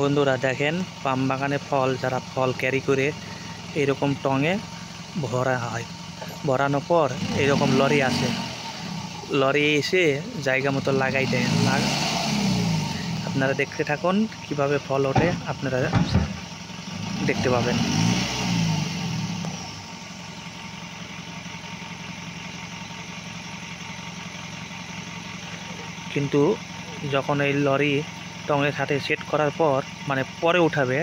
বন্ধুরা দেখেন পাম বাগানে ফল যারা ফল ক্যারি করে এরকম টঙে ভরা হয়। ভরানোর পর এরকম লরি আসে, লরি এসে জায়গা মতো লাগাই দেয়। আপনারা দেখতে থাকুন কিভাবে ফল ওঠে, আপনারা দেখতে পাবেন। কিন্তু যখন এই লরি টঙের সাথে সেট করার পর মানে পরে উঠাবে,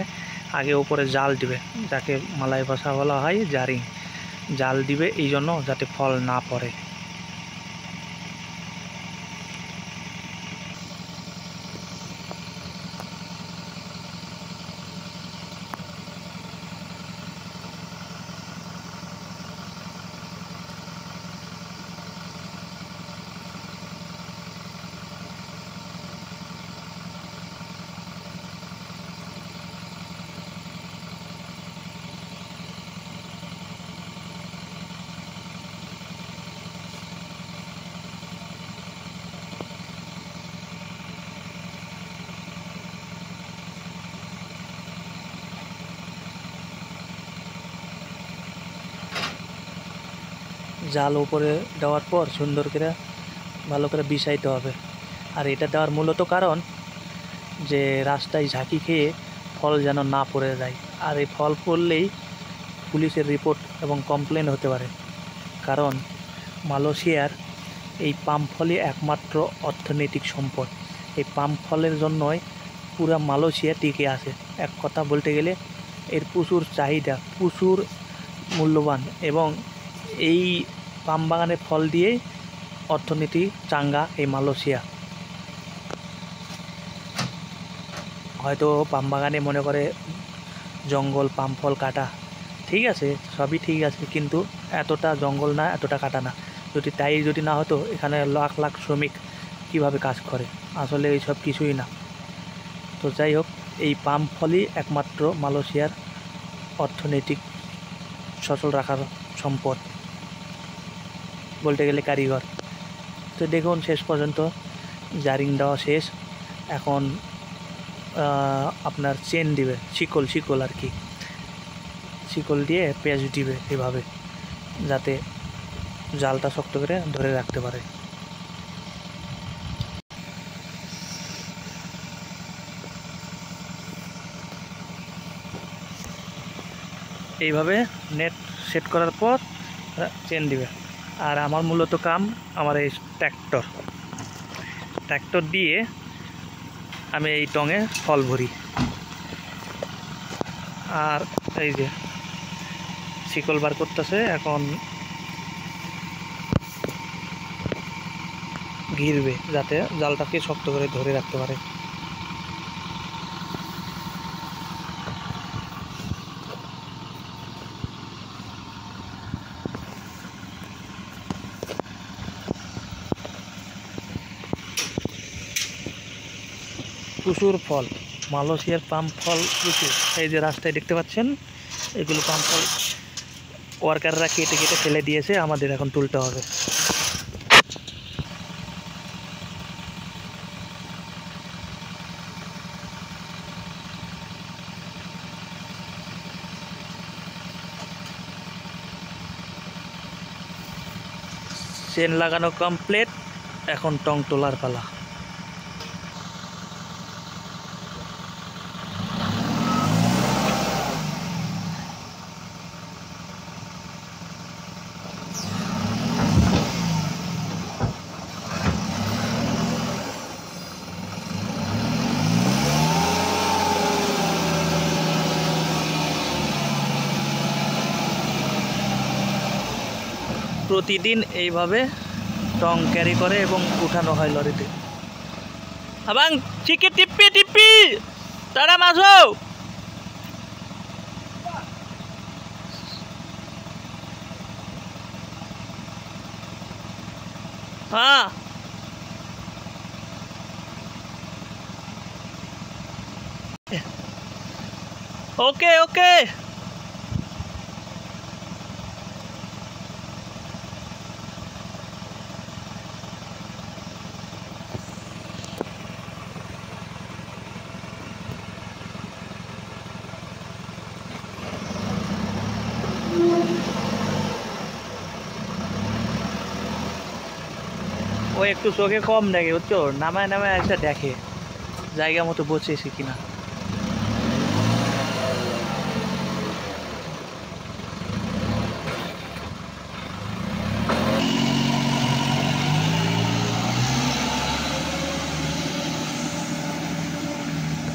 আগে উপরে জাল দিবে, যাকে মালাই ভাষা বলা হয় জারিং। জাল দিবে এই জন্য যাতে ফল না পড়ে। জাল উপরে দেওয়ার পর সুন্দর করে ভালো করে বিছাইতে হবে। আর এটা দেওয়ার মূলত কারণ যে রাস্তায় ঝাঁকি খেয়ে ফল যেন না পড়ে যায়। আর এই ফল পড়লেই পুলিশের রিপোর্ট এবং কমপ্লেন হতে পারে। কারণ মালয়েশিয়ার এই পাম ফলই একমাত্র অর্থনৈতিক সম্পদ। এই পাম ফলের জন্যই পুরা মালয়েশিয়া টিকে আছে। এক কথা বলতে গেলে এর প্রচুর চাহিদা, প্রচুর মূল্যবান, এবং এই পাম বাগানের ফল দিয়েই অর্থনীতি চাঙ্গা এই মালয়েশিয়া। হয়তো পাম বাগানে মনে করে জঙ্গল, পাম ফল কাটা, ঠিক আছে, সবই ঠিক আছে, কিন্তু এতটা জঙ্গল না, এতটা কাটা না। যদি না হতো, এখানে লাখ লাখ শ্রমিক কিভাবে কাজ করে? আসলে এইসব কিছুই না। তো যাই হোক, এই পাম ফলই একমাত্র মালয়েশিয়ার অর্থনৈতিক সচল রাখার সম্পদ, বলতে গেলে কারিগর। তো দেখুন শেষ পর্যন্ত জারিং দেওয়া শেষ। এখন আপনার চেন দিবে, শিকল আর কি, শিকল দিয়ে পেঁয়াজ দিবে এভাবে, যাতে জালটা শক্ত করে ধরে রাখতে পারে। এইভাবে নেট সেট করার পর চেন দিবে। আর আমার মূলত কাম, আমার এই ট্র্যাক্টর দিয়ে আমি এই টঙে ফল ভরি। আর এই যে শিকল বার করতেছে, এখন ঘিরবে যাতে জালটাকে শক্ত করে ধরে রাখতে পারে। প্রচুর ফল, মালয়েশিয়ার পাম ফল প্রচুর। এই যে রাস্তায় দেখতে পাচ্ছেন, এগুলো পাম ফল ওয়ার্কাররা কেটে কেটে ফেলে দিয়েছে, আমাদের এখন তুলতে হবে। চেন লাগানো কমপ্লিট, এখন টং তোলার পালা। প্রতিদিন এইভাবে টং ক্যারি করে এবং উঠানো হয় লরিতে। আবাং চিকে টিপ্পি তারা মাঝো। হ্যাঁ, ওকে ওকে। ও একটু চোখে কম দেখে, বুঝছো, নামায় নামায় একটা দেখে জায়গা মতো বসেছি কিনা।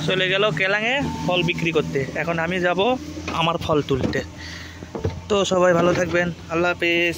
চলে গেল কেলাঙে ফল বিক্রি করতে, এখন আমি যাব আমার ফল তুলতে। তো সবাই ভালো থাকবেন, আল্লাহ হাফেজ।